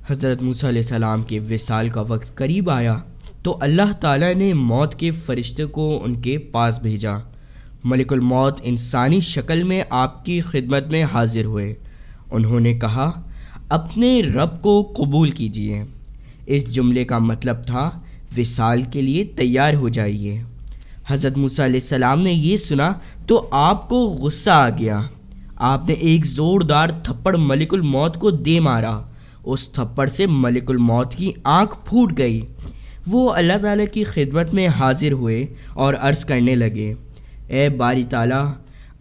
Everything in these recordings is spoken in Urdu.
حضرت موسیٰ علیہ السلام کے وصال کا وقت قریب آیا تو اللہ تعالیٰ نے موت کے فرشتے کو ان کے پاس بھیجا۔ ملک الموت انسانی شکل میں آپ کی خدمت میں حاضر ہوئے۔ انہوں نے کہا، اپنے رب کو قبول کیجیے۔ اس جملے کا مطلب تھا، وصال کے لیے تیار ہو جائیے۔ حضرت موسیٰ علیہ السلام نے یہ سنا تو آپ کو غصہ آ گیا۔ آپ نے ایک زوردار تھپڑ ملک الموت کو دے مارا۔ اس تھپڑ سے ملک الموت کی آنکھ پھوٹ گئی۔ وہ اللہ تعالیٰ کی خدمت میں حاضر ہوئے اور عرض کرنے لگے، اے باری تعالیٰ،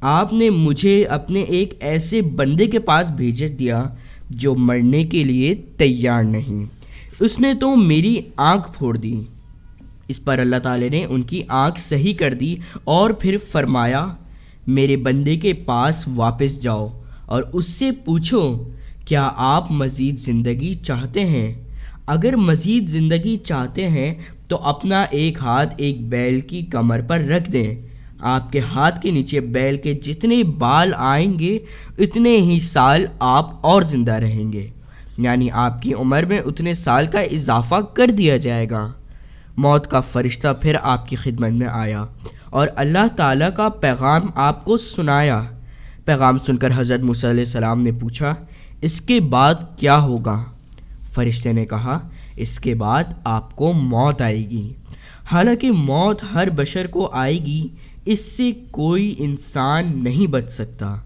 آپ نے مجھے اپنے ایک ایسے بندے کے پاس بھیج دیا جو مرنے کے لیے تیار نہیں۔ اس نے تو میری آنکھ پھوڑ دی۔ اس پر اللہ تعالیٰ نے ان کی آنکھ صحیح کر دی اور پھر فرمایا، میرے بندے کے پاس واپس جاؤ اور اس سے پوچھو، کیا آپ مزید زندگی چاہتے ہیں؟ اگر مزید زندگی چاہتے ہیں تو اپنا ایک ہاتھ ایک بیل کی کمر پر رکھ دیں۔ آپ کے ہاتھ کے نیچے بیل کے جتنے بال آئیں گے اتنے ہی سال آپ اور زندہ رہیں گے، یعنی آپ کی عمر میں اتنے سال کا اضافہ کر دیا جائے گا۔ موت کا فرشتہ پھر آپ کی خدمت میں آیا اور اللہ تعالیٰ کا پیغام آپ کو سنایا۔ پیغام سن کر حضرت موسیٰ علیہ السلام نے پوچھا، اس کے بعد کیا ہوگا؟ فرشتے نے کہا، اس کے بعد آپ کو موت آئے گی۔ حالانکہ موت ہر بشر کو آئے گی، اس سے کوئی انسان نہیں بچ سکتا۔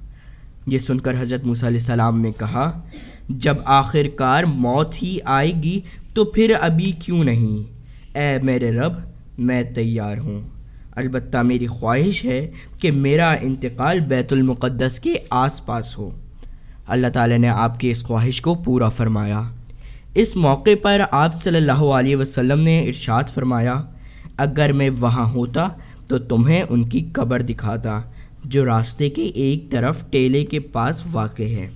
یہ سن کر حضرت موسیٰ علیہ السلام نے کہا، جب آخر کار موت ہی آئے گی تو پھر ابھی کیوں نہیں؟ اے میرے رب، میں تیار ہوں، البتہ میری خواہش ہے کہ میرا انتقال بیت المقدس کے آس پاس ہو۔ اللہ تعالیٰ نے آپ کی اس خواہش کو پورا فرمایا۔ اس موقع پر آپ صلی اللہ علیہ وسلم نے ارشاد فرمایا، اگر میں وہاں ہوتا تو تمہیں ان کی قبر دکھاتا جو راستے کے ایک طرف ٹیلے کے پاس واقع ہے۔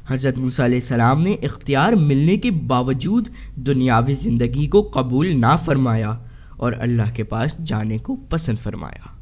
حضرت موسیٰ علیہ السلام نے اختیار ملنے کے باوجود دنیاوی زندگی کو قبول نہ فرمایا اور اللہ کے پاس جانے کو پسند فرمایا۔